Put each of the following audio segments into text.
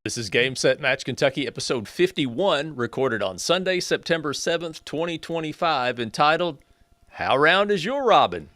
This is Game Set Match Kentucky, episode 51, recorded on Sunday, September 7th, 2025, entitled, How Round Is Your Robin?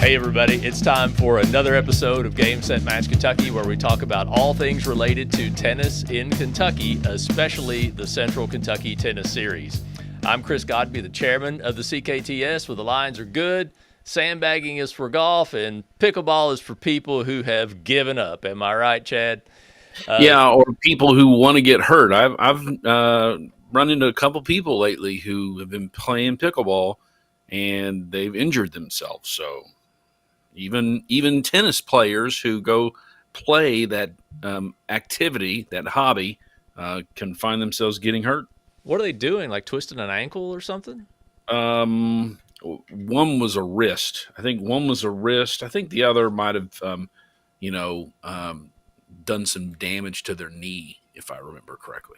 Hey everybody, it's time for another episode of Game Set Match Kentucky, where we talk about all things related to tennis in Kentucky, especially the Central Kentucky Tennis Series. I'm Chris Godby, the chairman of the CKTS, where the lines are good, sandbagging is for golf, and pickleball is for people who have given up. Am I right, Chad? Yeah, or people who want to get hurt. I've run into a couple people lately who have been playing pickleball and they've injured themselves. So even tennis players who go play that activity, that hobby, can find themselves getting hurt. What are they doing? Like twisting an ankle or something? One was a wrist. I think one was a wrist. I think the other might have, done some damage to their knee, if I remember correctly.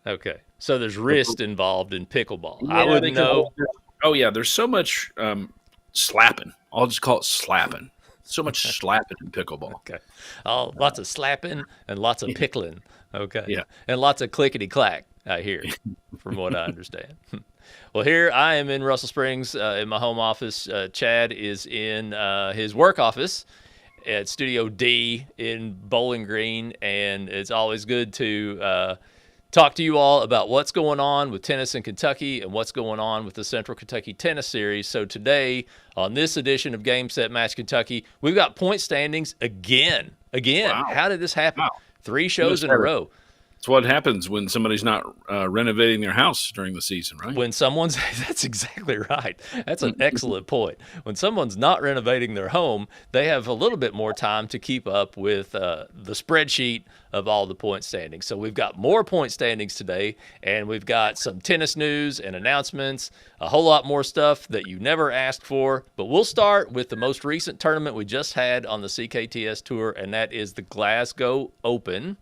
Okay, so there's wrist involved in pickleball. Yeah, I wouldn't know. Oh yeah, there's so much slapping. I'll just call it slapping. So much slapping in pickleball. Okay. Oh, lots of slapping and lots of pickling. Okay. Yeah. And lots of clickety clack, I hear, from what I understand. Well, here I am in Russell Springs in my home office. Chad is in his work office at Studio D in Bowling Green, and it's always good to talk to you all about what's going on with tennis in Kentucky and what's going on with the Central Kentucky Tennis Series. So today, on this edition of Game Set Match Kentucky, we've got point standings again. Wow. How did this happen? Wow. 3 shows in a row. It's what happens when somebody's not renovating their house during the season, right? That's exactly right. That's an excellent point. When someone's not renovating their home, they have a little bit more time to keep up with the spreadsheet of all the point standings. So we've got more point standings today, and we've got some tennis news and announcements, a whole lot more stuff that you never asked for. But we'll start with the most recent tournament we just had on the CKTS Tour, and that is the Glasgow Open.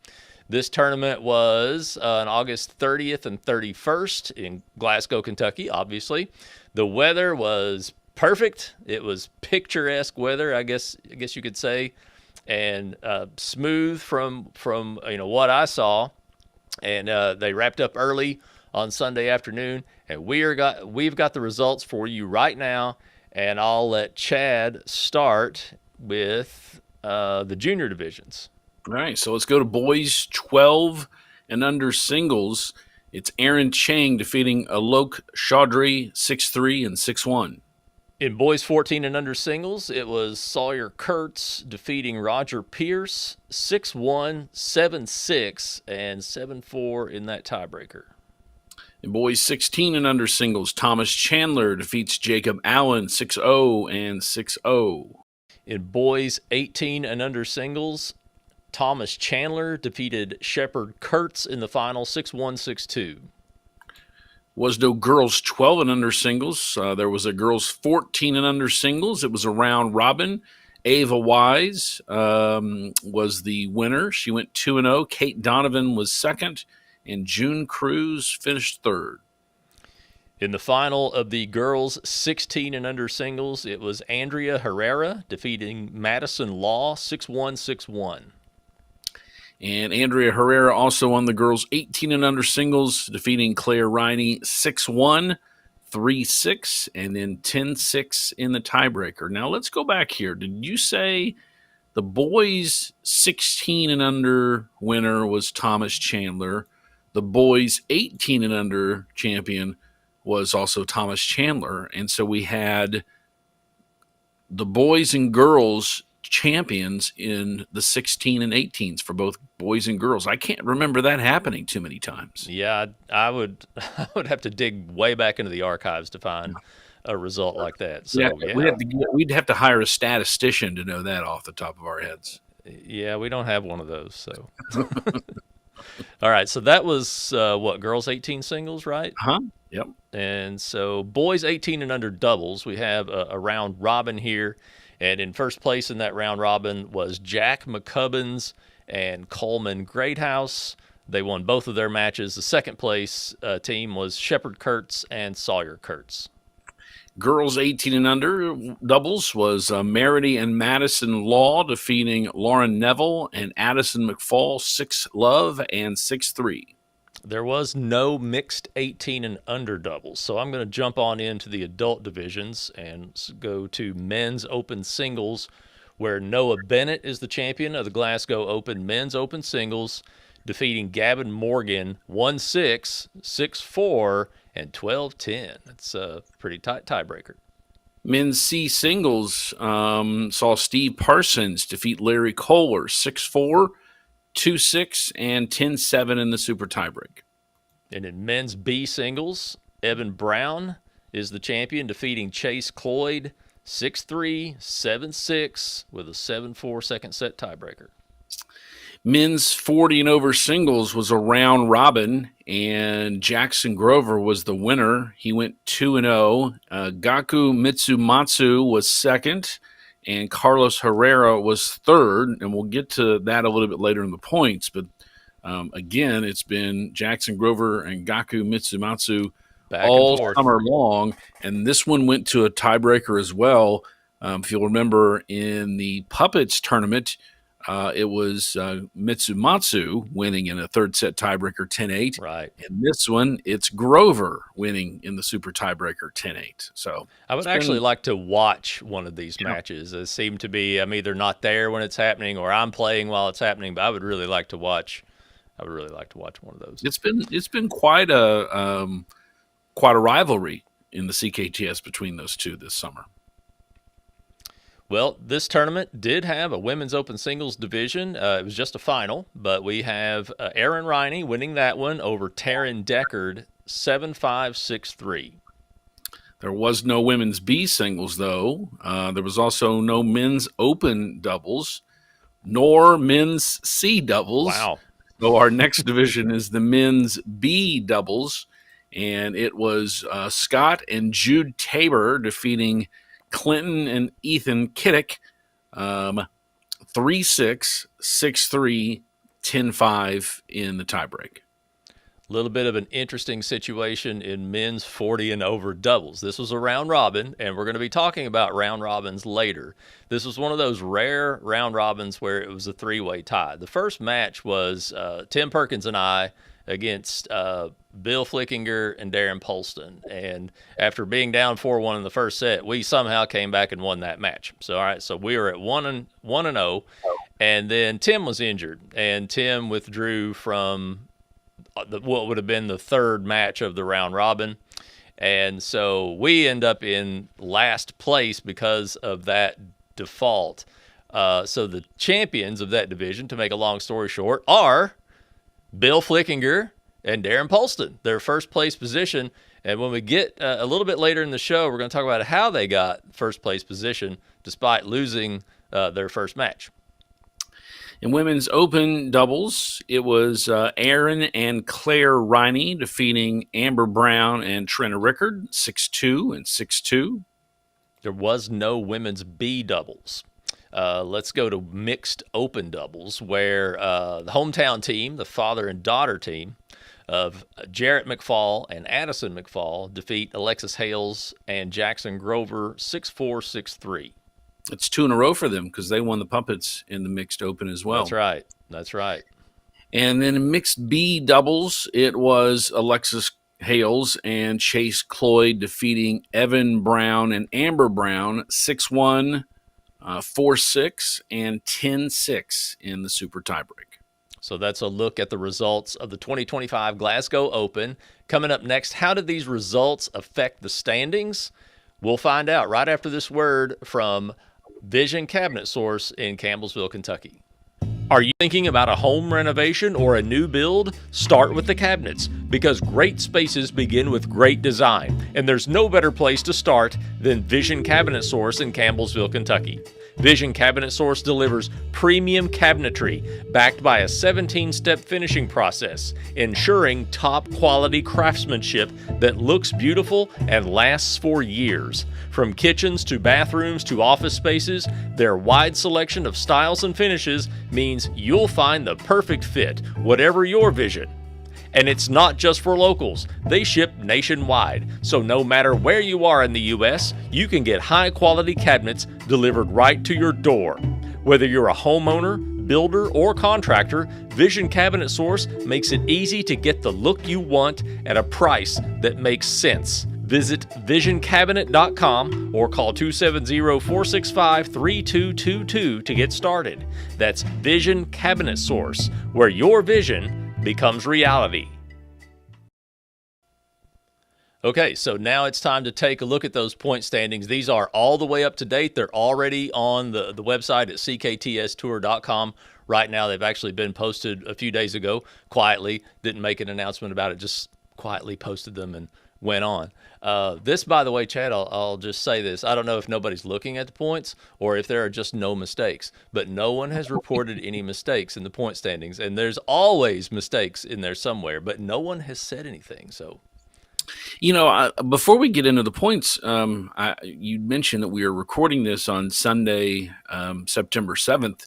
This tournament was on August 30th and 31st in Glasgow, Kentucky, obviously. The weather was perfect. It was picturesque weather, I guess you could say, and smooth from what I saw. And they wrapped up early on Sunday afternoon, and we've got the results for you right now. And I'll let Chad start with the junior divisions. All right, so let's go to boys 12 and under singles. It's Aaron Chang defeating Alok Chaudhry 6-3 and 6-1. In boys 14 and under singles, it was Sawyer Kurtz defeating Roger Pierce 6-1, 7-6, and 7-4 in that tiebreaker. In boys 16 and under singles, Thomas Chandler defeats Jacob Allen 6-0 and 6-0. In boys 18 and under singles, Thomas Chandler defeated Shepard Kurtz in the final 6-1, 6-2. Was no girls 12 and under singles. There was a girls 14 and under singles. It was a round robin. Ava Wise was the winner. She went 2-0. Kate Donovan was second, and June Cruz finished third. In the final of the girls 16 and under singles, it was Andrea Herrera defeating Madison Law 6-1, 6-1. And Andrea Herrera also won the girls 18 and under singles, defeating Claire Riney 6-1, 3-6, and then 10-6 in the tiebreaker. Now let's go back here. Did you say the boys 16 and under winner was Thomas Chandler? The boys 18 and under champion was also Thomas Chandler. And so we had the boys and girls champions in the 16 and 18s for both boys and girls. I can't remember that happening too many times. Yeah, I would have to dig way back into the archives to find a result like that. So yeah. We'd have to hire a statistician to know that off the top of our heads. Yeah, we don't have one of those. So all right, so that was girls 18 singles, right? Yep. And so boys 18 and under doubles, we have a round robin here. And in first place in that round robin was Jack McCubbins and Coleman Greathouse. They won both of their matches. The second place team was Shepherd Kurtz and Sawyer Kurtz. Girls 18 and under doubles was Merity and Madison Law defeating Lauren Neville and Addison McFall 6-love and 6-3. There was no mixed 18 and under doubles, so I'm going to jump on into the adult divisions and go to men's open singles, where Noah Bennett is the champion of the Glasgow Open men's open singles, defeating Gavin Morgan 1-6, 6-4, and 12-10. That's a pretty tight tiebreaker. Men's C singles saw Steve Parsons defeat Larry Kohler 6-4, 2-6, and 10-7 in the super tiebreak. And in men's B singles, Evan Brown is the champion, defeating Chase Cloyd 6-3, 7-6 with a 7-4 second set tiebreaker. Men's 40 and over singles was a round robin, and Jackson Grover was the winner. He went 2-0. Gaku Mitsumatsu was second, and Carlos Herrera was third. And we'll get to that a little bit later in the points. But again, it's been Jackson Grover and Gaku Mitsumatsu all summer long. And this one went to a tiebreaker as well. If you'll remember, in the Puppets tournament, it was Mitsumatsu winning in a third set tiebreaker 10-8. Right. And this one, it's Grover winning in the super tiebreaker 10-8. So I would actually like to watch one of these matches. It seemed to be I'm either not there when it's happening or I'm playing while it's happening, but I would really like to watch. I would really like to watch one of those. It's been quite a rivalry in the CKTS between those two this summer. Well, this tournament did have a women's open singles division. It was just a final, but we have Erin Riney winning that one over Taryn Deckard 7-5, 6-3. There was no women's B singles, though. There was also no men's open doubles, nor men's C doubles. Wow. So our next division is the men's B doubles, and it was Scott and Jude Tabor defeating Clinton and Ethan Kiddick 3-6, 6-3, 10-5 in the tiebreak. A little bit of an interesting situation in men's 40 and over doubles. This was a round robin, and we're going to be talking about round robins later. This was one of those rare round robins where it was a three-way tie. The first match was Tim Perkins and I against Bill Flickinger and Darren Polston. And after being down 4-1 in the first set, we somehow came back and won that match. So, all right, so we were at 1-0, and then Tim was injured, and Tim withdrew from what would have been the third match of the round robin. And so we end up in last place because of that default. So the champions of that division, to make a long story short, are Bill Flickinger and Darren Polston, their first place position. And when we get a little bit later in the show, we're going to talk about how they got first place position despite losing their first match. In women's open doubles, it was Aaron and Claire Riney defeating Amber Brown and Trina Rickard 6-2 and 6-2. There was no women's B doubles. Let's go to mixed open doubles, where the hometown team, the father and daughter team of Jarrett McFall and Addison McFall, defeat Alexis Hales and Jackson Grover 6-4, 6-3. It's two in a row for them because they won the Puppets in the mixed open as well. That's right. That's right. And then in mixed B doubles, it was Alexis Hales and Chase Cloyd defeating Evan Brown and Amber Brown 6-1, 4-6, and 10-6 in the super tiebreak. So that's a look at the results of the 2025 Glasgow Open. Coming up next, how did these results affect the standings? We'll find out right after this word from Vision Cabinet Source in Campbellsville, Kentucky. Are you thinking about a home renovation or a new build? Start with the cabinets, because great spaces begin with great design, and there's no better place to start than Vision Cabinet Source in Campbellsville, Kentucky. Vision Cabinet Source delivers premium cabinetry backed by a 17-step finishing process, ensuring top quality craftsmanship that looks beautiful and lasts for years. From kitchens to bathrooms to office spaces, their wide selection of styles and finishes means you'll find the perfect fit, whatever your vision. And it's not just for locals. They ship nationwide, so no matter where you are in the U.S., you can get high-quality cabinets delivered right to your door. Whether you're a homeowner, builder, or contractor, Vision Cabinet Source makes it easy to get the look you want at a price that makes sense. Visit visioncabinet.com or call 270-465-3222 to get started. That's Vision Cabinet Source, where your vision becomes reality. Okay, so now it's time to take a look at those point standings. These are all the way up to date. They're already on the website at CKTStour.com. Right now, they've actually been posted a few days ago, quietly. Didn't make an announcement about it, just quietly posted them and went on. This, by the way, Chad, I'll just say this. I don't know if nobody's looking at the points or if there are just no mistakes, but no one has reported any mistakes in the point standings. And there's always mistakes in there somewhere, but no one has said anything. So, before we get into the points, you mentioned that we are recording this on Sunday, September 7th.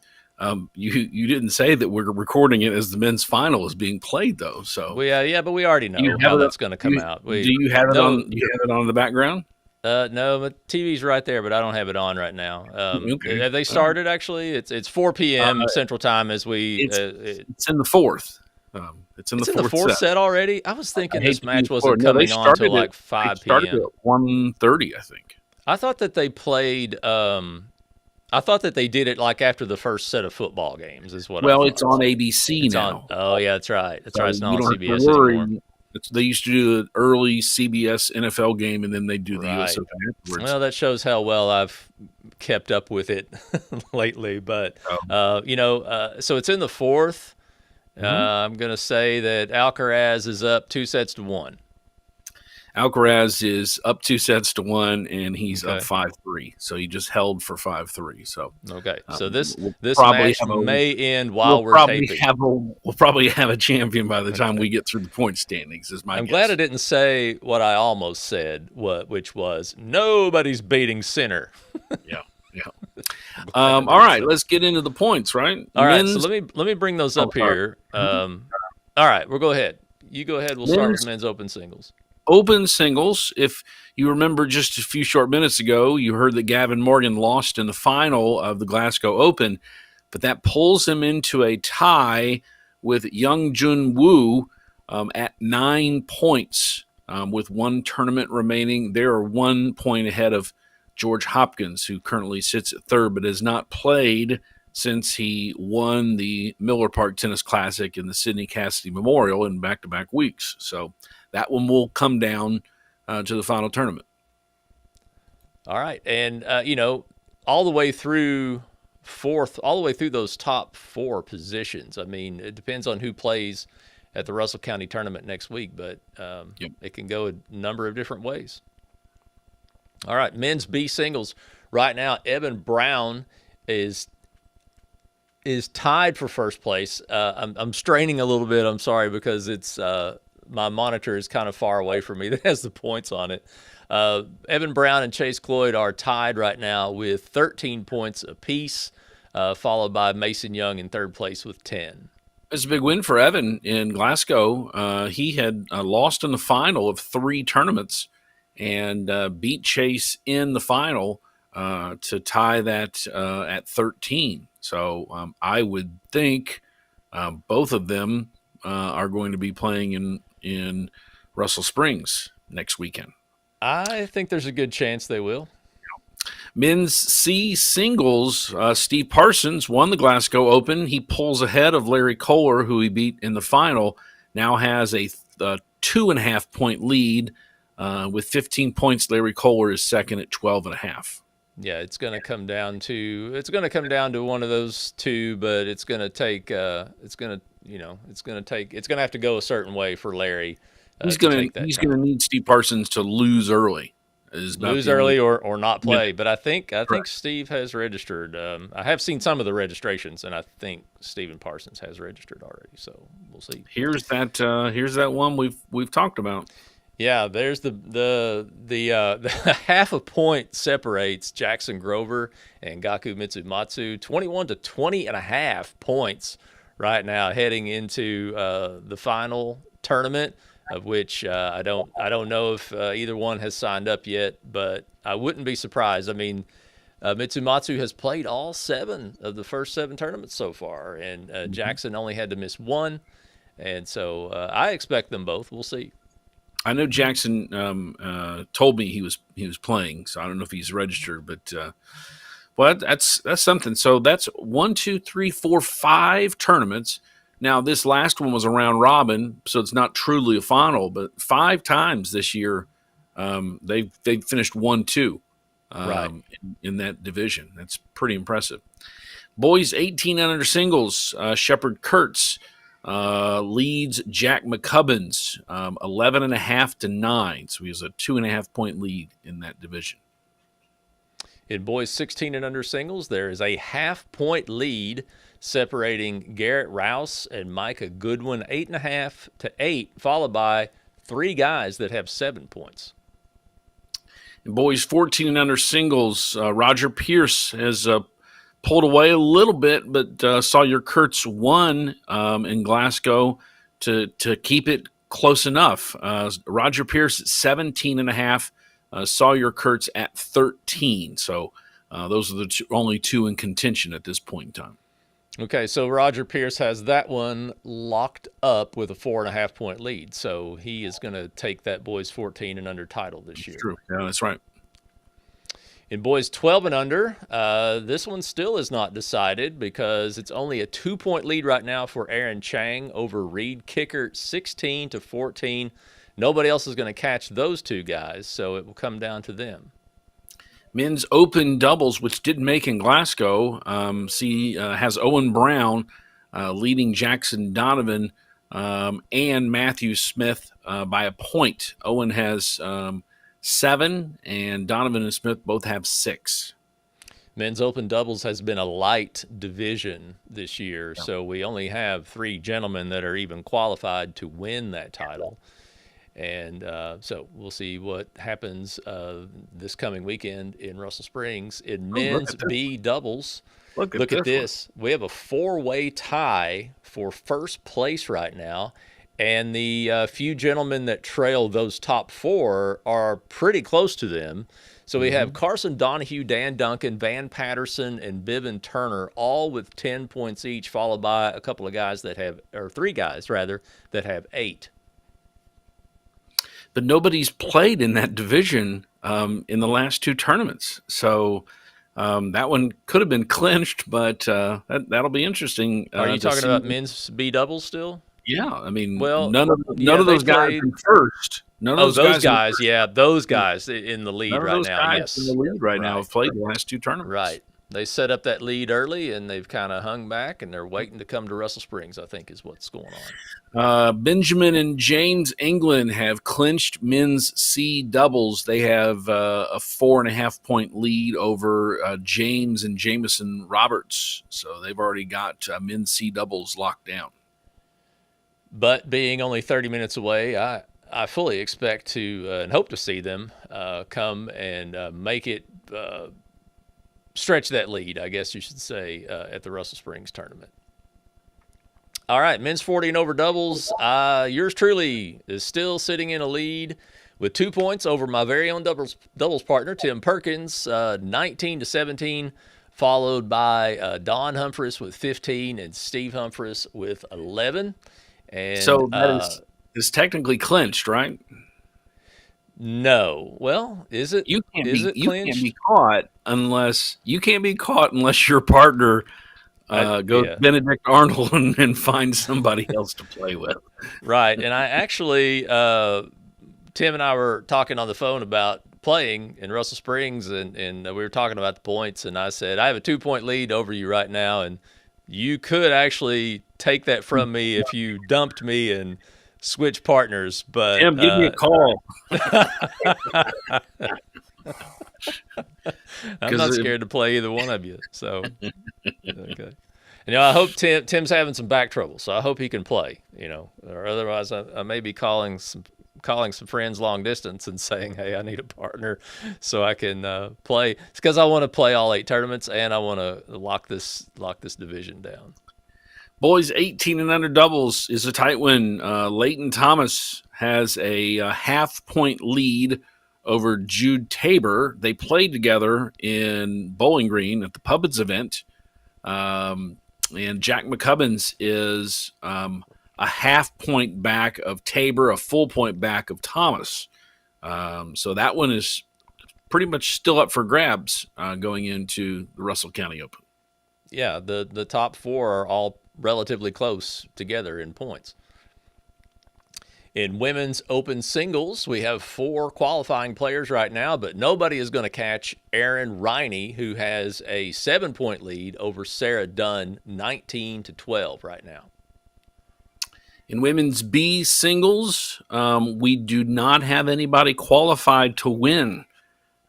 You didn't say that we're recording it as the men's final is being played, though. So but we already know how that's going to come out. Do you have it on? Do you have it on the background? No, but TV's right there, but I don't have it on right now. Okay. Have they started? Actually, it's 4 p.m. Central Time as we. It's in the fourth. It's in the fourth set already. I was thinking this match wasn't coming on until like 5 p.m. Started at 1:30, I think. I thought that they played. I thought that they did it like after the first set of football games. Is what? Well, it's on ABC now. Oh yeah, that's right. That's right. It's not on CBS anymore. They used to do an early CBS NFL game, and then they do the US Open afterwards. Well, that shows how well I've kept up with it lately. But so it's in the fourth. I'm going to say that Alcaraz is up 2-1. Alcaraz is up 2-1, and he's up 5-3. So he just held for 5-3. So so this match may end while we're taping. We'll probably have a champion by the time we get through the point standings. Is my guess. I'm glad I didn't say what I almost said, which was nobody's beating Sinner. Yeah. All right, let's get into the points. Right. All right. So let me bring those up here. All right, we'll go ahead. You go ahead. We'll start with men's open singles. Open singles. If you remember just a few short minutes ago, you heard that Gavin Morgan lost in the final of the Glasgow Open, but that pulls him into a tie with Young Jun Woo at 9 points with one tournament remaining. They are 1 point ahead of George Hopkins, who currently sits at third but has not played since he won the Miller Park Tennis Classic and the Sidney Cassidy Memorial in back-to-back weeks. So that one will come down to the final tournament. All right. And, all the way through fourth, all the way through those top four positions. I mean, it depends on who plays at the Russell County tournament next week, but it can go a number of different ways. All right, men's B singles. Right now, Evan Brown is tied for first place. I'm straining a little bit. I'm sorry, because it's my monitor is kind of far away from me that has the points on it. Evan Brown and Chase Cloyd are tied right now with 13 points apiece, followed by Mason Young in third place with 10. It's a big win for Evan in Glasgow. He had lost in the final of 3 tournaments and beat Chase in the final to tie that at 13. So I would think both of them are going to be playing in Russell Springs next weekend. I think there's a good chance they will. Men's C singles, Steve Parsons won the Glasgow Open. He pulls ahead of Larry Kohler, who he beat in the final, now has a 2.5 point lead. With 15 points, Larry Kohler is second at 12.5. Yeah, it's going to come down to one of those two, but it's going to have to go a certain way for Larry. He's going to need Steve Parsons to lose early is about Lose the only early or not minute. play. But I think Correct. Steve has registered. I have seen some of the registrations, and I think Stephen Parsons has registered already. So we'll see. Here's that one we've talked about. Yeah, there's the half a point separates Jackson Grover and Gaku Mitsumatsu, 21 to 20 and a half points right now heading into the final tournament, of which I don't know if either one has signed up yet, but I wouldn't be surprised. I mean, Mitsumatsu has played all 7 of the first 7 tournaments so far, and Jackson only had to miss one, and so I expect them both. We'll see. I know Jackson told me he was playing, so I don't know if he's registered, but well, that's something. So that's 1, 2, 3, 4, 5 tournaments. Now this last one was a round robin, so it's not truly a final, but 5 times this year they've finished 1-2 Right. in that division. That's pretty impressive. Boys 18 and under singles, Shepard Kurtz leads Jack McCubbins 11.5 to 9. So he has a 2.5 point lead in that division. In boys 16 and under singles, there is a half-point lead separating Garrett Rouse and Micah Goodwin, 8.5 to 8, followed by 3 guys that have 7 points. In boys 14 and under singles, Roger Pierce has pulled away a little bit, but Sawyer Kurtz won in Glasgow to keep it close enough. Roger Pierce at 17.5, Sawyer Kurtz at 13. So those are the only 2 in contention at this point in time. Okay, so Roger Pierce has that one locked up with a 4.5 point lead. So he is going to take that boys 14 and under title this year. True. Yeah, that's right. In boys 12 and under, this one still is not decided because it's only a 2-point lead right now for Aaron Chang over Reed Kicker, 16 to 14. Nobody else is going to catch those 2 guys, so it will come down to them. Men's open doubles, which didn't make in Glasgow, has Owen Brown leading Jackson Donovan and Matthew Smith by a point. Owen has 7, and Donovan and Smith both have 6. Men's open doubles has been a light division this year, so we only have 3 gentlemen that are even qualified to win that title. And so we'll see what happens this coming weekend in Russell Springs. In men's B doubles, look at this. We have a 4-way tie for first place right now. And the few gentlemen that trail those top 4 are pretty close to them. So we have Carson Donahue, Dan Duncan, Van Patterson, and Biven Turner, all with 10 points each, followed by a couple of guys that have, or 3 guys rather, that have 8. But nobody's played in that division in the last 2 tournaments. So that one could have been clinched, but that'll be interesting. Are you talking about men's B doubles still? Yeah, I mean, well, none of those guys in first. None of those guys, those guys in the lead right now. Yes, in the lead right now have played the last 2 tournaments. Right. They set up that lead early, and they've kind of hung back, and they're waiting to come to Russell Springs, I think, is what's going on. Benjamin and James England have clinched men's C doubles. They have a 4.5 point lead over James and Jamison Roberts. So they've already got men's C doubles locked down. But being only 30 minutes away, I fully expect to and hope to see them come and make it stretch that lead, I guess you should say, at the Russell Springs tournament. All right, men's 40 and over doubles. Yours truly is still sitting in a lead with 2 points over my very own doubles partner, Tim Perkins, 19 to 17, followed by Don Humphreys with 15 and Steve Humphreys with 11. And so that is technically clinched, right? No. Well, is it? You can't be caught unless your partner goes Benedict Arnold and finds somebody else to play with. Right. And I actually, Tim and I were talking on the phone about playing in Russell Springs, and we were talking about the points, and I said, I have a 2-point lead over you right now, and you could actually take that from me if you dumped me and switch partners, but Tim, give me a call. I'm Because not scared to play either one of you. So, okay. And, I hope Tim's having some back trouble, so I hope he can play. Or otherwise I may be calling some friends long distance and saying, "Hey, I need a partner so I can play." It's because I want to play all 8 tournaments and I want to lock this division down. boys 18 and under doubles is a tight one. Leighton Thomas has a half-point lead over Jude Tabor. They played together in Bowling Green at the Pubbins event. And Jack McCubbins is a half-point back of Tabor, a full point back of Thomas. So that one is pretty much still up for grabs going into the Russell County Open. Yeah, the top 4 are all relatively close together in points. In women's open singles, we have 4 qualifying players right now, but nobody is going to catch Erin Riney, who has a 7-point lead over Sarah Dunn, 19-12 right now. In women's B singles, we do not have anybody qualified to win.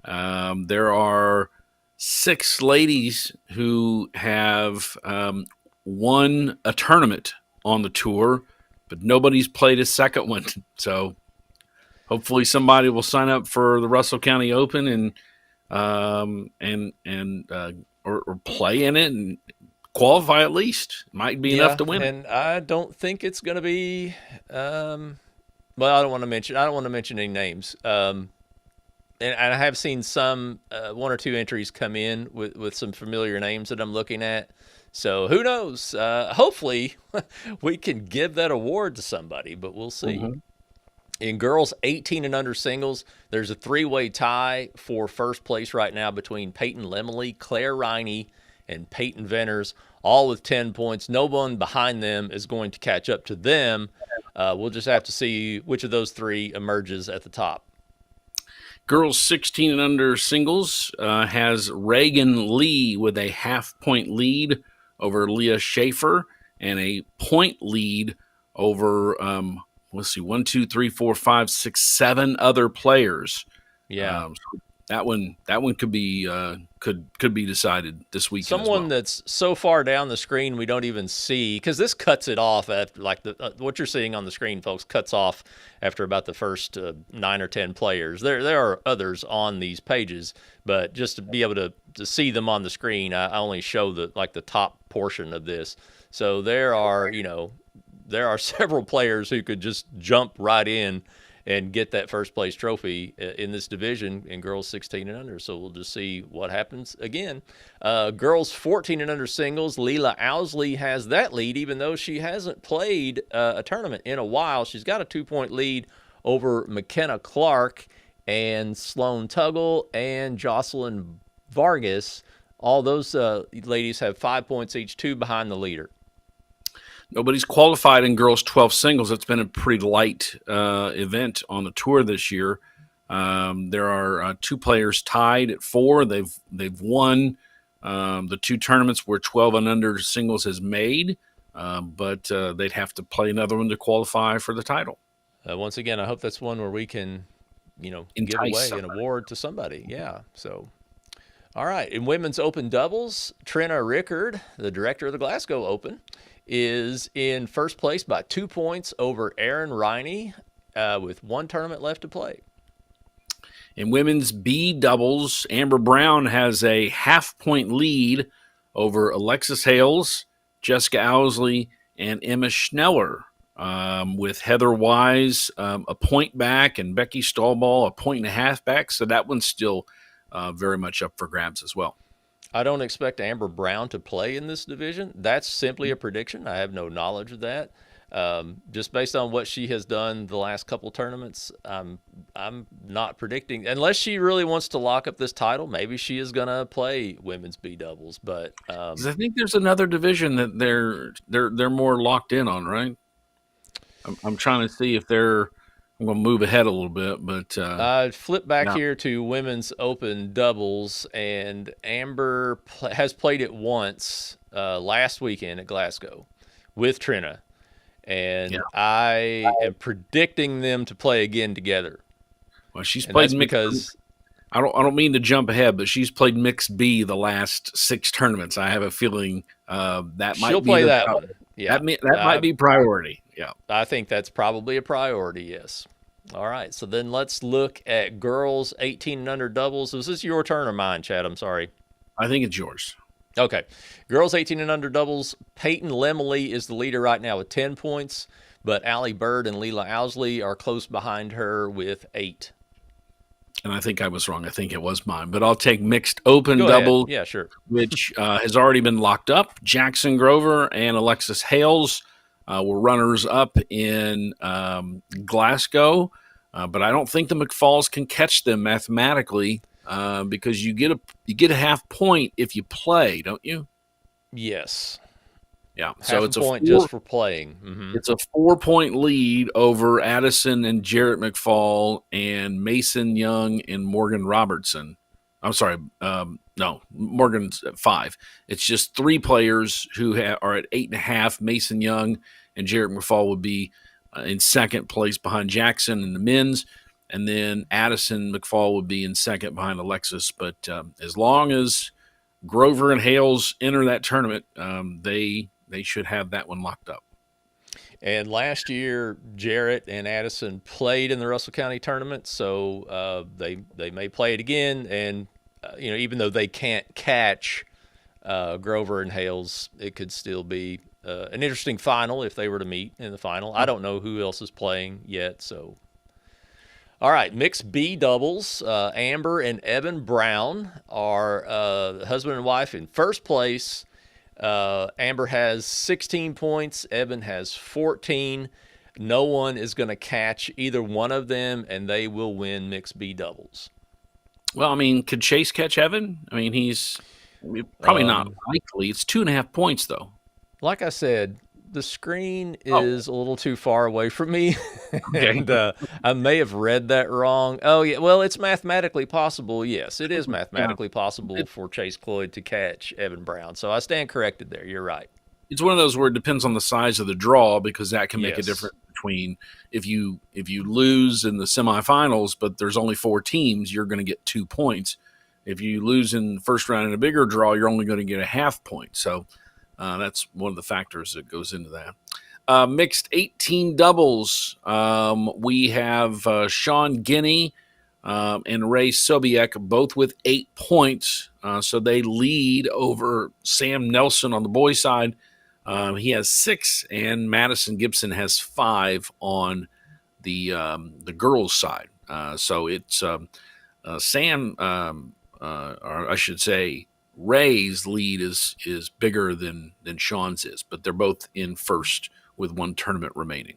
There are 6 ladies who have won a tournament on the tour, but nobody's played a second one. So hopefully somebody will sign up for the Russell County Open or play in it and qualify at least. Might be enough to win. And I don't think it's going to be. Well, I don't want to mention any names. And I have seen some 1 or 2 entries come in with some familiar names that I'm looking at. So who knows? Hopefully, we can give that award to somebody, but we'll see. Mm-hmm. In girls 18 and under singles, there's a 3-way tie for first place right now between Peyton Lemley, Claire Riney, and Peyton Venners, all with 10 points. No one behind them is going to catch up to them. We'll just have to see which of those 3 emerges at the top. Girls 16 and under singles has Reagan Lee with a half-point lead over Leah Schaefer and a point lead over, 1, 2, 3, 4, 5, 6, 7 other players. Yeah. So that one could be decided this weekend. Someone that's so far down the screen we don't even see, because this cuts it off after what you're seeing on the screen, folks, cuts off after about the first 9 or 10 players. There are others on these pages, but just to be able to see them on the screen, I only show the top portion of this. So there are several players who could just jump right in and get that first place trophy in this division in girls 16 and under. So we'll just see what happens again. Girls 14 and under singles, Leila Owsley has that lead, even though she hasn't played a tournament in a while. She's got a 2-point lead over McKenna Clark and Sloan Tuggle and Jocelyn Vargas. All those ladies have 5 points each, 2 behind the leader. Nobody's qualified in girls 12 singles. It's been a pretty light event on the tour this year. There are 2 players tied at 4. They've won the 2 tournaments where 12 and under singles has made, but they'd have to play another one to qualify for the title. Once again, I hope that's one where we can, give away an award to somebody. Yeah. So, all right. In women's open doubles, Trina Rickard, the director of the Glasgow Open, is in first place by 2 points over Erin Riney with 1 tournament left to play. In women's B doubles, Amber Brown has a half-point lead over Alexis Hales, Jessica Owsley, and Emma Schneller, with Heather Wise a point back and Becky Stahlball a 1.5 back. So that one's still very much up for grabs as well. I don't expect Amber Brown to play in this division. That's simply a prediction. I have no knowledge of that. Just based on what she has done the last couple tournaments, I'm not predicting, unless she really wants to lock up this title. Maybe she is going to play women's B doubles, but I think there's another division that they're more locked in on, right? I'm trying to see if they're. I'm going to move ahead a little bit, but I flip back here to women's open doubles, and Amber has played it once last weekend at Glasgow with Trina. Yeah. and I am predicting them to play again together. Well, she's And played that's mixed. because I don't mean to jump ahead, but she's played mixed B the last 6 tournaments. I have a feeling that she'll might be play that one. Yeah. that might be priority. Yeah. I think that's probably a priority, yes. All right, so then let's look at girls 18 and under doubles. Is this your turn or mine, Chad? I'm sorry. I think it's yours. Okay. Girls 18 and under doubles. Peyton Lemley is the leader right now with 10 points, but Allie Bird and Leela Owsley are close behind her with 8. And I think I was wrong. I think it was mine. But I'll take mixed open Go ahead. double, Yeah, sure. which has already been locked up. Jackson Grover and Alexis Hales were runners up in Glasgow. But I don't think the McFalls can catch them mathematically because you get a half point if you play, don't you? Yes. Yeah. Half So a it's point just for playing. it's a 4-point lead over Addison and Jarrett McFall and Mason Young and Morgan Robertson. I'm sorry, no, Morgan's at 5. It's just 3 players who are at 8.5. Mason Young and Jarrett McFall would be in second place behind Jackson in the men's, and then Addison McFall would be in second behind Alexis. But as long as Grover and Hales enter that tournament, they should have that one locked up. And last year, Jarrett and Addison played in the Russell County tournament, so they may play it again. And even though they can't catch Grover and Hales, it could still be an interesting final if they were to meet in the final. I don't know who else is playing yet, so. All right, mixed B doubles. Amber and Evan Brown are husband and wife in first place. Amber has 16 points. Evan has 14. No one is going to catch either one of them, and they will win mixed B doubles. Well, I mean, could Chase catch Evan? I mean, he's probably not likely. It's 2.5 points, though. Like I said, the screen is a little too far away from me, and I may have read that wrong. Oh, yeah. Well, it's mathematically possible. Yes, it is mathematically possible for Chase Cloyd to catch Evan Brown. So I stand corrected there. You're right. It's one of those where it depends on the size of the draw because that can make a difference between if you lose in the semifinals, but there's only 4 teams, you're going to get 2 points. If you lose in the first round in a bigger draw, you're only going to get a half point. So that's one of the factors that goes into that. Mixed 18 doubles. We have Sean Guinea and Ray Sobiek both with 8 points. So they lead over Sam Nelson on the boys' side. He has 6, and Madison Gibson has 5 on the girls' side. So it's Sam, or I should say, Ray's lead is bigger than Sean's is, but they're both in first with 1 tournament remaining.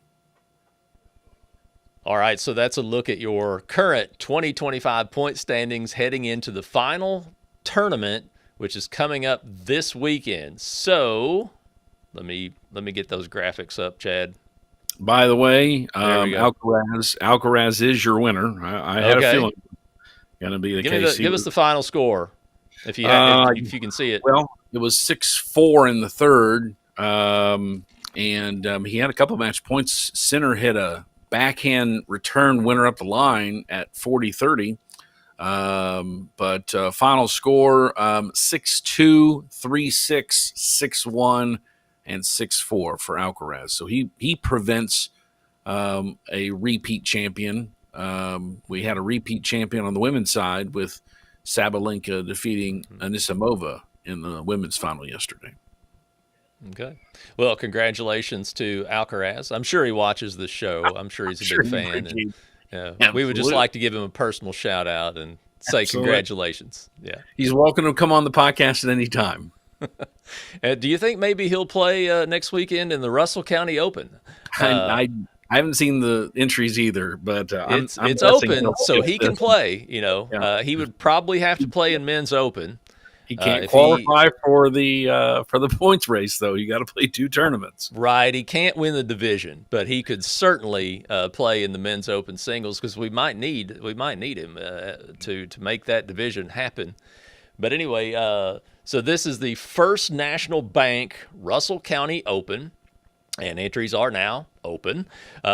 All right, so that's a look at your current 2025 point standings heading into the final tournament, which is coming up this weekend. So let me get those graphics up, Chad. By the way, Alcaraz is your winner. I had a feeling going to be the case. Give us the final score. If you can see it. Well, it was 6-4 in the third, and he had a couple match points. Sinner hit a backhand return winner up the line at 40-30. But final score 6-2, 3-6, 6-1, and 6-4 for Alcaraz. So he prevents a repeat champion. We had a repeat champion on the women's side with Sabalenka defeating Anisimova in the women's final yesterday. Okay. Well, congratulations to Alcaraz. I'm sure he watches the show. I'm sure he's a big fan. And, we would just like to give him a personal shout out and say congratulations. Yeah. He's welcome to come on the podcast at any time. Do you think maybe he'll play next weekend in the Russell County Open? I haven't seen the entries either, but it's open, so he can play. He would probably have to play in men's open. He can't qualify for the points race, though. You got to play 2 tournaments. Right. He can't win the division, but he could certainly play in the men's open singles because we might need him to make that division happen. But anyway, so this is the First National Bank Russell County Open. And entries are now open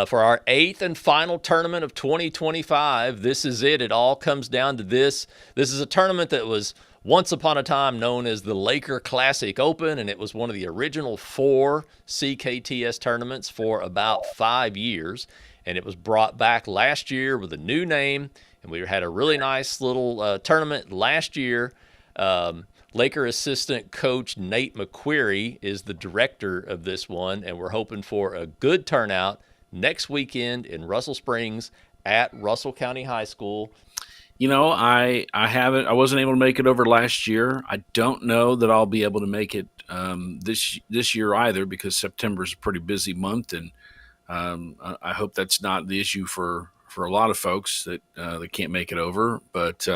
for our 8th and final tournament of 2025. This is it. It all comes down to this. This is a tournament that was once upon a time known as the Laker Classic Open, and it was one of the original 4 CKTS tournaments for about 5 years. And it was brought back last year with a new name, and we had a really nice little tournament last year. Laker assistant coach Nate McQuarrie is the director of this one, and we're hoping for a good turnout next weekend in Russell Springs at Russell County High School. You know, I wasn't able to make it over last year. I don't know that I'll be able to make it this year either, because September is a pretty busy month, and I hope that's not the issue for a lot of folks that can't make it over. But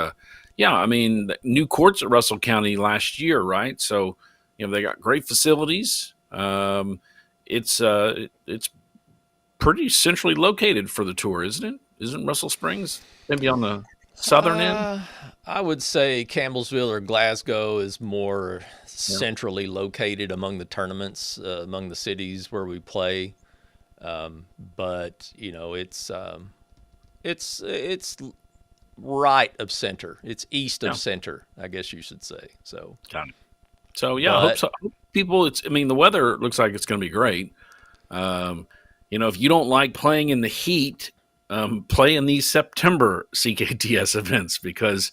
yeah, I mean, new courts at Russell County last year, right? So, you know, they got great facilities. It's pretty centrally located for the tour, isn't it? Isn't Russell Springs maybe on the southern end? I would say Campbellsville or Glasgow is more centrally located among the tournaments, among the cities where we play. But you know, it's right of center. It's east of center, I guess you should say. So, got it. So yeah, I hope so. People, the weather looks like it's going to be great. You know, if you don't like playing in the heat, play in these September CKTS events, because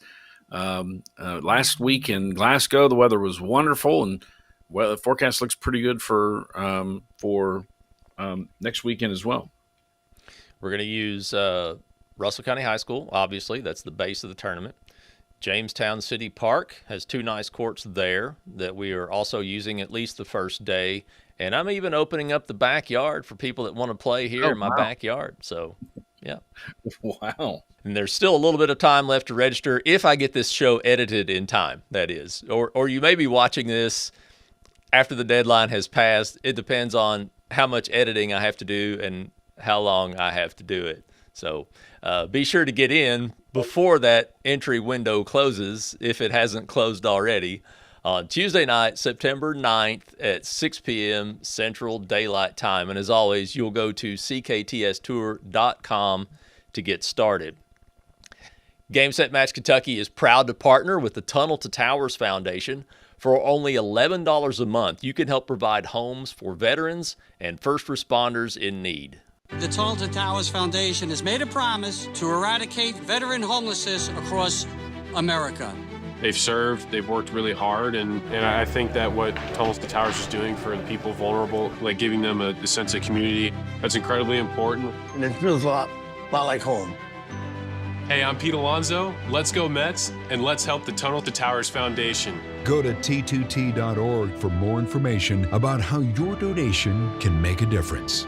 last week in Glasgow the weather was wonderful, and the forecast looks pretty good for next weekend as well. We're going to use Russell County High School, obviously. That's the base of the tournament. Jamestown City Park has 2 nice courts there that we are also using at least the first day. And I'm even opening up the backyard for people that want to play here in my backyard. So, yeah. Wow. And there's still a little bit of time left to register if I get this show edited in time, that is. Or you may be watching this after the deadline has passed. It depends on how much editing I have to do and how long I have to do it. So be sure to get in before that entry window closes, if it hasn't closed already, on Tuesday night, September 9th at 6 p.m. Central Daylight Time. And as always, you'll go to CKTSTour.com to get started. Game Set Match Kentucky is proud to partner with the Tunnel to Towers Foundation. For only $11 a month, you can help provide homes for veterans and first responders in need. The Tunnel to Towers Foundation has made a promise to eradicate veteran homelessness across America. They've served, they've worked really hard, and I think that what Tunnels to Towers is doing for the people vulnerable, like giving them a sense of community, that's incredibly important. And it feels a lot like home. Hey, I'm Pete Alonso. Let's go Mets, and let's help the Tunnel to Towers Foundation. Go to T2T.org for more information about how your donation can make a difference.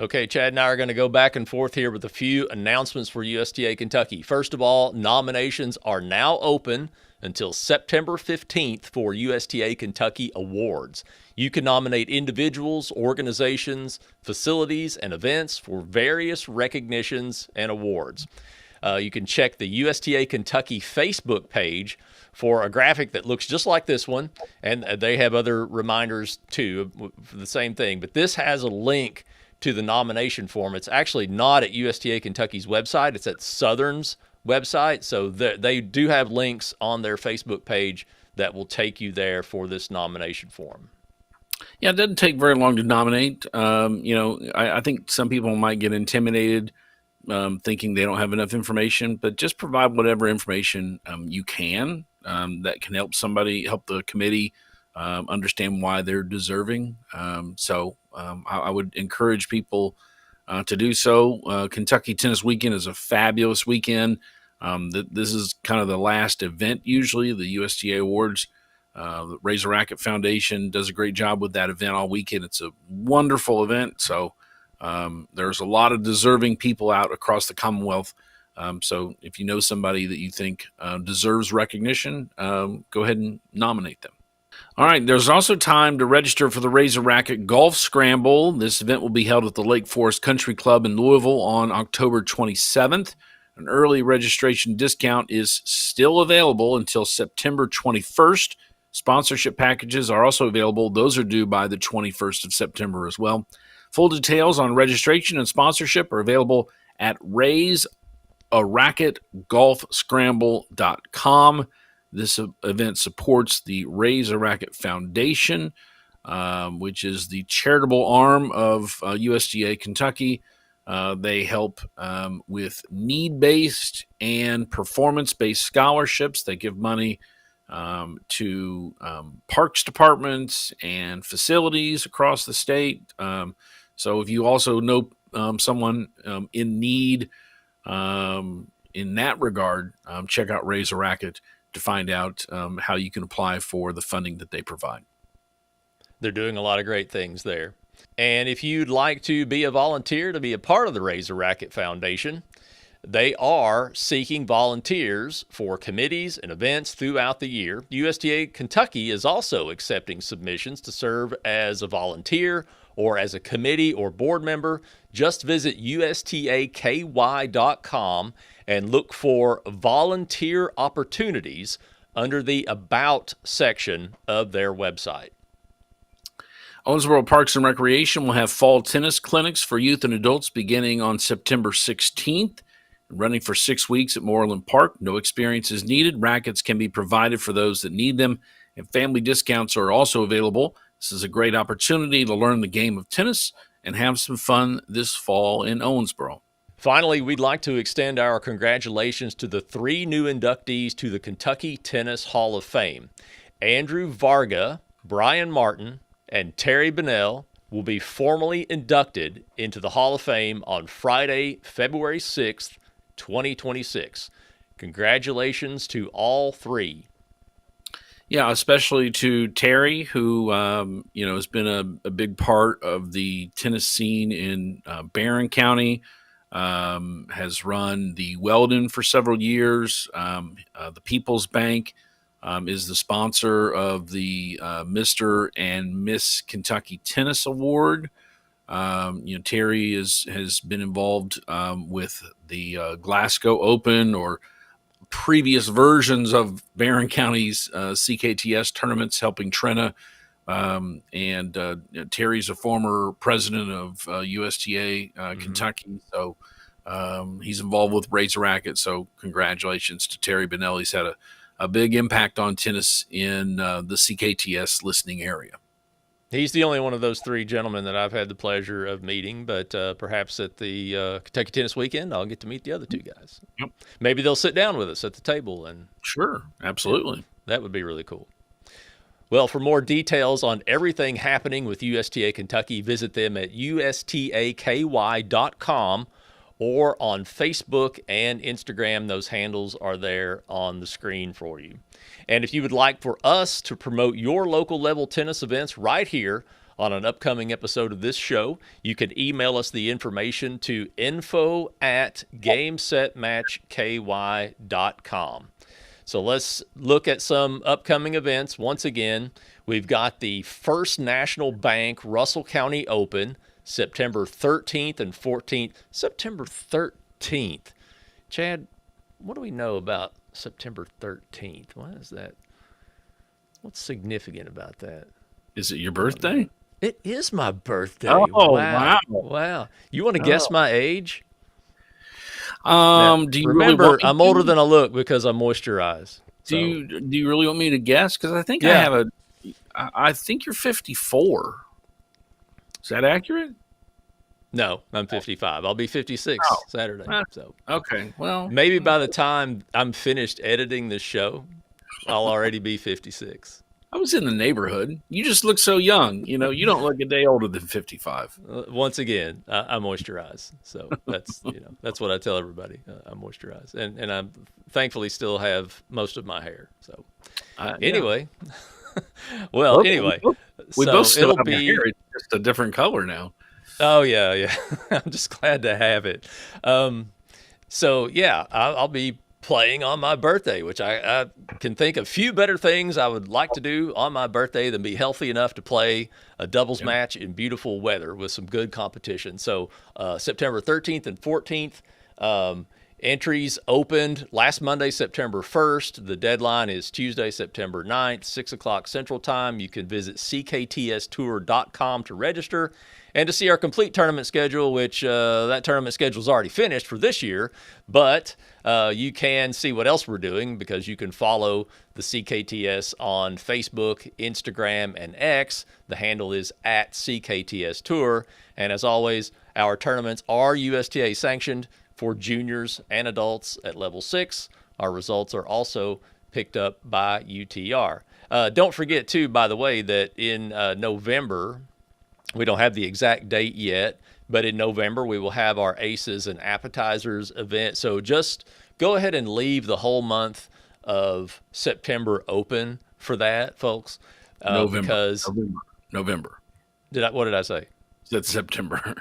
Okay, Chad and I are going to go back and forth here with a few announcements for USTA Kentucky. First of all, nominations are now open until September 15th for USTA Kentucky Awards. You can nominate individuals, organizations, facilities, and events for various recognitions and awards. You can check the USTA Kentucky Facebook page for a graphic that looks just like this one, and they have other reminders too for the same thing. But this has a link to the nomination form. It's actually not at USTA Kentucky's website. It's at Southern's website. So they do have links on their Facebook page that will take you there for this nomination form. Yeah, it doesn't take very long to nominate. I think some people might get intimidated thinking they don't have enough information, but just provide whatever information you can that can help the committee understand why they're deserving. I would encourage people to do so. Kentucky Tennis Weekend is a fabulous weekend. This is kind of the last event, usually, the USTA Awards. The Razor Racket Foundation does a great job with that event all weekend. It's a wonderful event. So there's a lot of deserving people out across the Commonwealth. So if you know somebody that you think deserves recognition, go ahead and nominate them. All right, there's also time to register for the Razor Racket Golf Scramble. This event will be held at the Lake Forest Country Club in Louisville on October 27th. An early registration discount is still available until September 21st. Sponsorship packages are also available. Those are due by the 21st of September as well. Full details on registration and sponsorship are available at raisearacketgolfscramble.com. This event supports the Raise a Racket Foundation, which is the charitable arm of USDA Kentucky. They help with need-based and performance-based scholarships. They give money to parks departments and facilities across the state. So if you also know someone in need in that regard, check out Raise a Racket to find out how you can apply for the funding that they provide. They're doing a lot of great things there. And if you'd like to be a volunteer to be a part of the Raise a Racket Foundation, they are seeking volunteers for committees and events throughout the year. USTA Kentucky is also accepting submissions to serve as a volunteer or as a committee or board member. Just visit USTAKY.com and look for volunteer opportunities under the About section of their website. Owensboro Parks and Recreation will have fall tennis clinics for youth and adults beginning on September 16th. Running for 6 weeks at Moreland Park. No experience is needed. Rackets can be provided for those that need them, and family discounts are also available. This is a great opportunity to learn the game of tennis and have some fun this fall in Owensboro. Finally, we'd like to extend our congratulations to the 3 new inductees to the Kentucky Tennis Hall of Fame. Andrew Varga, Brian Martin, and Terry Bennell will be formally inducted into the Hall of Fame on Friday, February 6th, 2026. Congratulations to all 3. Yeah, especially to Terry, who has been a big part of the tennis scene in Barron County. Has run the Weldon for several years. The People's Bank is the sponsor of the Mr. and Miss Kentucky Tennis Award. Terry has been involved with the Glasgow Open or previous versions of Barron County's CKTS tournaments, helping Trina. Terry's a former president of USTA Kentucky, so he's involved with Raise a Racket. So congratulations to Terry Bennell. He's had a big impact on tennis in the CKTS listening area. He's the only one of those 3 gentlemen that I've had the pleasure of meeting, but perhaps at the Kentucky Tennis Weekend, I'll get to meet the other 2 guys. Yep. Maybe they'll sit down with us at the table. And sure, absolutely. Yeah, that would be really cool. Well, for more details on everything happening with USTA Kentucky, visit them at USTAKY.com or on Facebook and Instagram. Those handles are there on the screen for you. And if you would like for us to promote your local level tennis events right here on an upcoming episode of this show, you can email us the information to info@gamesetmatchky.com. So let's look at some upcoming events. Once again, we've got the First National Bank Russell County Open, September 13th and 14th. September 13th. Chad, what do we know about September 13th? What is that? What's significant about that? Is it your birthday? It is my birthday. Oh, wow. wow. Wow. You want to guess my age? Do you remember, really want me I'm older than I look because I moisturize. Do you really want me to guess? Because I think I think you're 54. Is that accurate? No, I'm 55. I'll be 56 Saturday. So okay, well, maybe by the time I'm finished editing this show, I'll already be 56. I was in the neighborhood. You just look so young. You don't look a day older than 55. Once again, I moisturize. So that's that's what I tell everybody. I moisturize, and I thankfully still have most of my hair. So anyway, well, anyway, we so both still it'll have be hair. It's just a different color now. Oh yeah. I'm just glad to have it. So yeah, I'll be playing on my birthday, which I can think of few better things I would like to do on my birthday than be healthy enough to play a doubles match in beautiful weather with some good competition. So September 13th and 14th, Entries opened last Monday, September 1st. The deadline is Tuesday, September 9th, 6 o'clock Central Time. You can visit CKTSTour.com to register and to see our complete tournament schedule, which that tournament schedule is already finished for this year. But you can see what else we're doing because you can follow the CKTS on Facebook, Instagram, and X. The handle is at CKTS Tour. And as always, our tournaments are USTA sanctioned for juniors and adults at level 6. Our results are also picked up by UTR. Don't forget, too, by the way, that in November, we don't have the exact date yet, but in November we will have our Aces and Appetizers event. So just go ahead and leave the whole month of September open for that, folks. Because November. What did I say? That's September.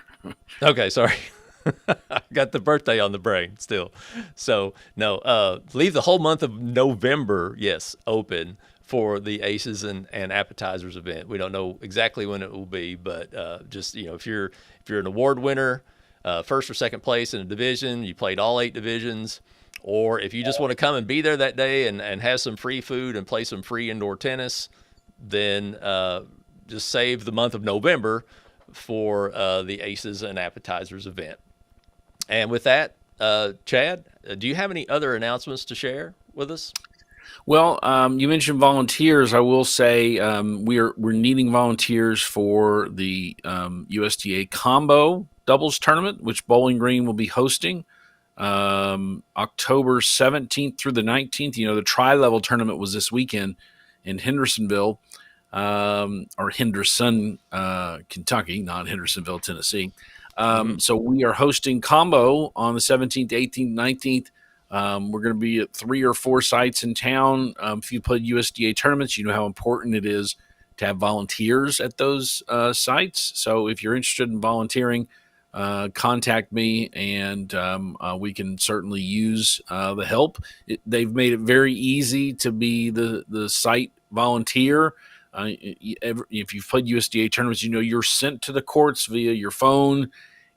Okay, sorry. I got the birthday on the brain still. So, no, leave the whole month of November, yes, open for the Aces and Appetizers event. We don't know exactly when it will be, but just, if you're an award winner, first or second place in a division, you played all 8 divisions, or if you just want to come and be there that day and have some free food and play some free indoor tennis, then just save the month of November for the Aces and Appetizers event. And with that, Chad, do you have any other announcements to share with us? Well, you mentioned volunteers. I will say we're needing volunteers for the USTA combo doubles tournament, which Bowling Green will be hosting October 17th through the 19th. The tri-level tournament was this weekend in Hendersonville, or Henderson, Kentucky, not Hendersonville, Tennessee. So we are hosting combo on the 17th, 18th, 19th. We're going to be at 3 or 4 sites in town. If you played USDA tournaments, you know how important it is to have volunteers at those sites. So if you're interested in volunteering, contact me, and we can certainly use the help. They've made it very easy to be the site volunteer. If you've played USDA tournaments, you're sent to the courts via your phone.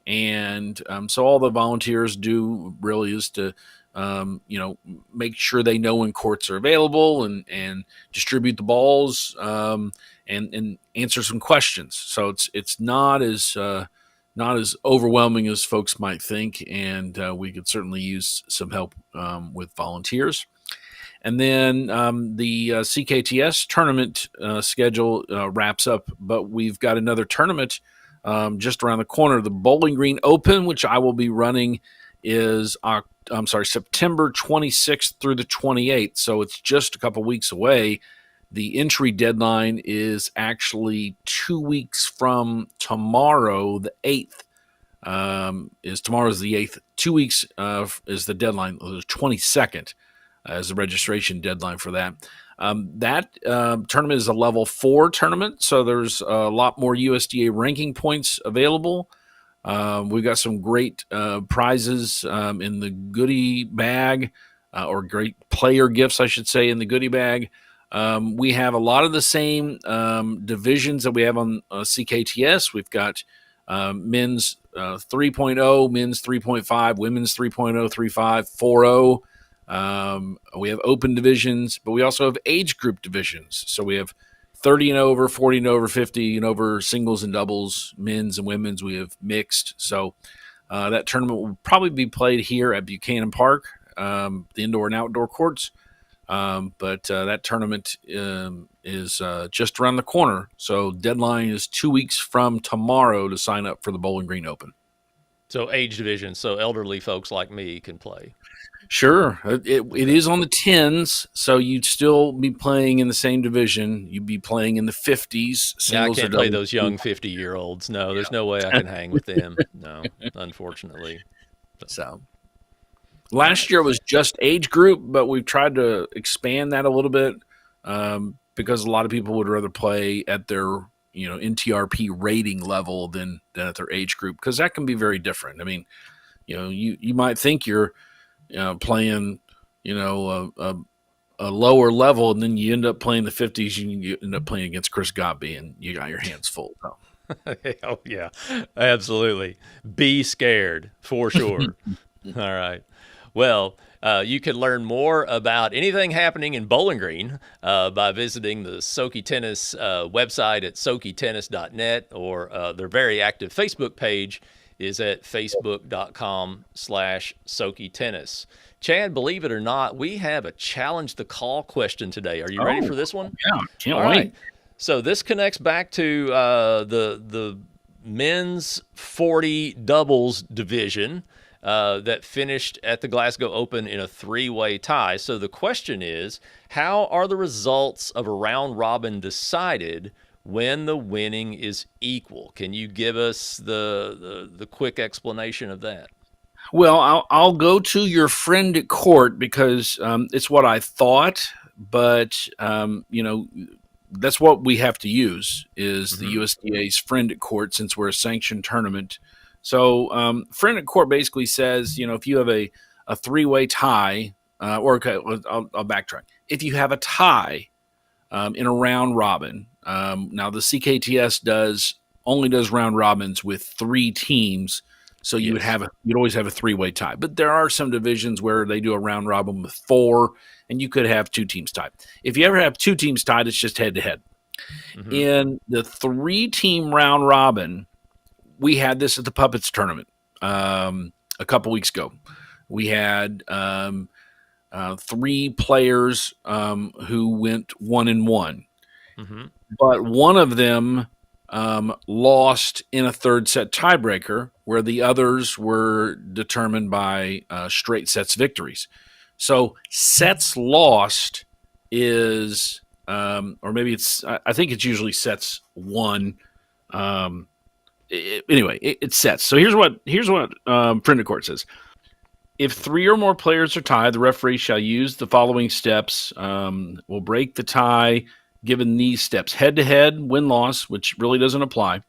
And so all the volunteers do really is to, make sure they know when courts are available and distribute the balls and answer some questions. So it's not as overwhelming as folks might think, and we could certainly use some help with volunteers. And then the CKTS tournament schedule wraps up, but we've got another tournament just around the corner. The Bowling Green Open, which I will be running, is September 26th through the 28th. So it's just a couple weeks away. The entry deadline is actually 2 weeks from tomorrow, the 8th. Tomorrow's the 8th. 2 weeks is the deadline. The 22nd is the registration deadline for that. That tournament is a level 4 tournament, so there's a lot more USDA ranking points available. We've got some great prizes in the goodie bag, or great player gifts, I should say, in the goodie bag. We have a lot of the same divisions that we have on CKTS. We've got men's 3.0, men's 3.5, women's 3.0, 3.5, 4.0. We have open divisions, but we also have age group divisions. So we have 30 and over, 40 and over, 50 and over, singles and doubles, men's and women's. We have mixed. So that tournament will probably be played here at Buchanan Park, the indoor and outdoor courts. But that tournament is just around the corner. So deadline is 2 weeks from tomorrow to sign up for the Bowling Green Open. So age division, so elderly folks like me can play. Sure. It is on the 10s, so you'd still be playing in the same division. You'd be playing in the 50s. Yeah, I can't play those young 50-year-olds. No, there's no way I can hang with them. No, unfortunately. So last year was just age group, but we've tried to expand that a little bit because a lot of people would rather play at their NTRP rating level than at their age group, because that can be very different. I mean, you might think you're playing, a lower level, and then you end up playing the 50s, and you end up playing against Chris Godby, and you got your hands full. So. Oh, yeah, absolutely. Be scared, for sure. All right. Well, you can learn more about anything happening in Bowling Green by visiting the Soki Tennis website at sokitennis.net, or their very active Facebook page is at facebook.com/Soki Tennis. Chad, believe it or not, we have a challenge the call question today. Are you ready for this one? Yeah, can't All wait. right. So this connects back to the men's 40 doubles division that finished at the Glasgow Open in a three-way tie. So the question is, how are the results of a round robin decided when the winning is equal? Can you give us the quick explanation of that? Well, I'll go to your friend at court because it's what I thought, but that's what we have to use is the USDA's friend at court since we're a sanctioned tournament. So friend at court basically says, if you have a three-way tie, I'll backtrack. If you have a tie in a round robin, now the CKTS only does round robins with 3 teams. So you'd always have a three-way tie. But there are some divisions where they do a round robin with 4, and you could have 2 teams tied. If you ever have 2 teams tied, it's just head-to-head. In the 3-team round robin, we had this at the Puppets tournament a couple weeks ago. We had 3 players who went 1-1. But one of them lost in a third set tiebreaker, where the others were determined by straight sets victories. So sets lost is, or maybe I think it's usually sets won. Anyway, it's sets. So here's what friend of court says. If 3 or more players are tied, the referee shall use the following steps. Will break the tie given these steps: head-to-head, win-loss, which really doesn't apply.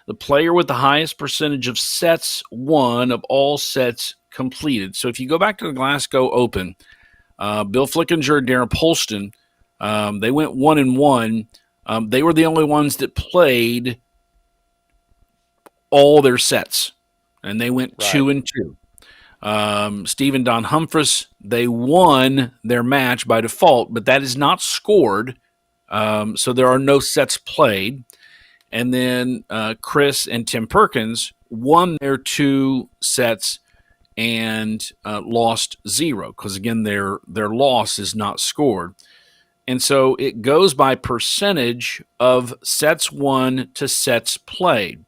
The player with the highest percentage of sets won of all sets completed. So if you go back to the Glasgow Open, Bill Flickinger, Darren Polston, they went 1-1. They were the only ones that played all their sets, and they went 2-2. Steve and Don Humphreys, they won their match by default, but that is not scored. So there are no sets played. And then Chris and Tim Perkins won their 2 sets and lost 0 because, again, their loss is not scored. And so it goes by percentage of sets won to sets played.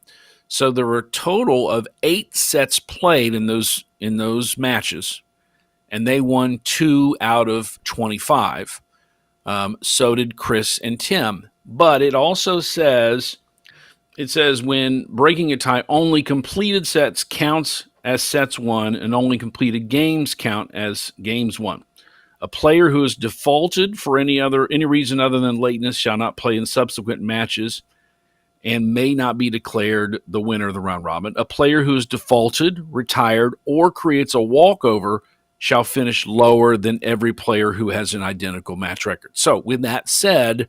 So there were a total of 8 sets played in those matches, and they won 2 out of 25. So did Chris and Tim. But it also says, when breaking a tie, only completed sets counts as sets won, and only completed games count as games won. A player who has defaulted for any reason other than lateness shall not play in subsequent matches and may not be declared the winner of the round robin. A player who has defaulted, retired, or creates a walkover shall finish lower than every player who has an identical match record. So with that said,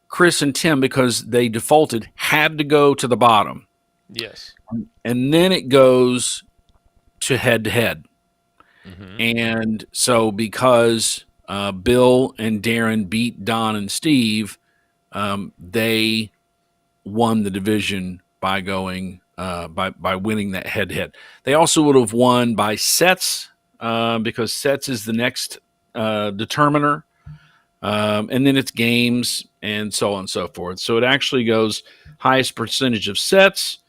Chris and Tim, because they defaulted, had to go to the bottom. Yes. And then it goes to head-to-head. And so because Bill and Darren beat Don and Steve, they won the division by going by winning that head-to-head. They also would have won by sets because sets is the next determiner. And then it's games and so on and so forth. So it actually goes highest percentage of sets,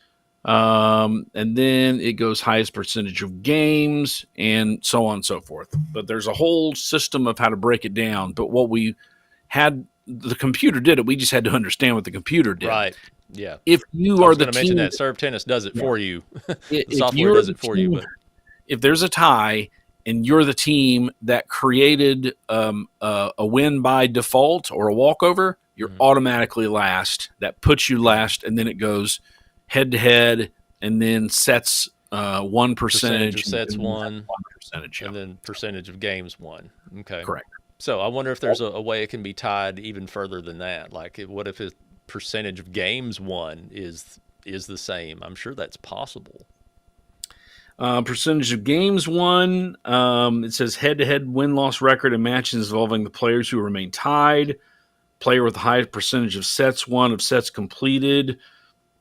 and then it goes highest percentage of games and so on and so forth. But there's a whole system of how to break it down. But what we had, the computer did it. We just had to understand what the computer did. Right. Yeah. If you I are was the going to team, mention that Serve Tennis does it for you. The if software you're does the it for you. team- But if there's a tie and you're the team that created a win by default or a walkover, you're automatically last. That puts you last, and then it goes head-to-head, and then sets one percentage of sets and won, percentage, and then percentage of games won. Okay. Correct. So I wonder if there's a way it can be tied even further than that. Like, what if his percentage of games won is the same? I'm sure that's possible. Percentage of games won. It says head-to-head win-loss record in matches involving the players who remain tied. Player with the highest percentage of sets won, of sets completed.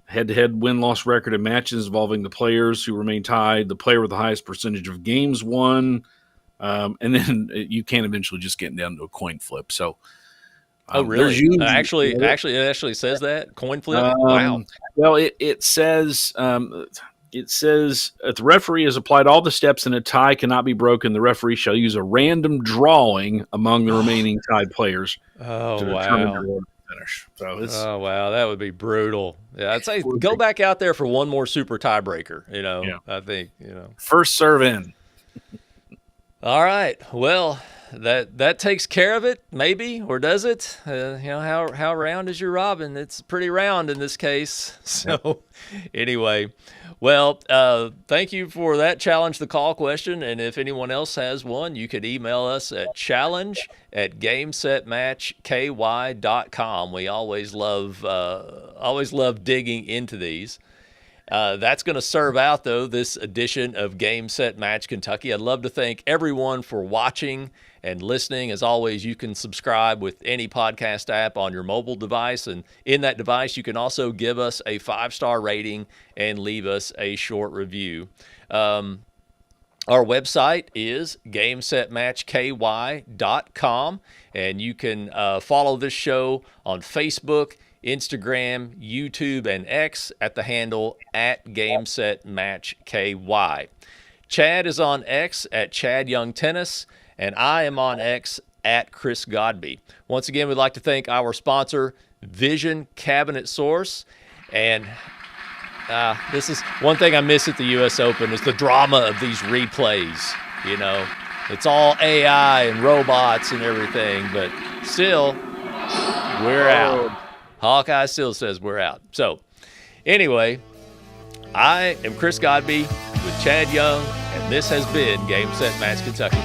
Head-to-head win-loss record in matches involving the players who remain tied. The player with the highest percentage of games won. And then you can eventually just get down to a coin flip. So, Oh, really? Actually, it actually says that coin flip. Wow. Well, it says if the referee has applied all the steps and a tie cannot be broken, the referee shall use a random drawing among the remaining tied players to determine their order to finish. So oh wow, that would be brutal. Yeah, I'd say go back out there for one more super tiebreaker. I think first serve in. All right. Well, that takes care of it, maybe, or does it? How round is your robin? It's pretty round in this case. So, anyway, well, thank you for that challenge the call question. And if anyone else has one, you could email us at challenge@gamesetmatchky.com. We always love digging into these. That's going to serve out, though, this edition of Game Set Match Kentucky. I'd love to thank everyone for watching and listening. As always, you can subscribe with any podcast app on your mobile device. And in that device, you can also give us a 5-star rating and leave us a short review. Our website is gamesetmatchky.com. And you can follow this show on Facebook, Instagram, YouTube, and X at the handle @GameSetMatchKY. Chad is on X at @ChadYoungTennis, and I am on X at Chris Godby. Once again, we'd like to thank our sponsor, Vision Cabinet Source. And this is one thing I miss at the U.S. Open is the drama of these replays. It's all AI and robots and everything, but still, we're out. Hawkeye still says we're out. So, anyway, I am Chris Godby with Chad Young, and this has been Game Set Match Kentucky.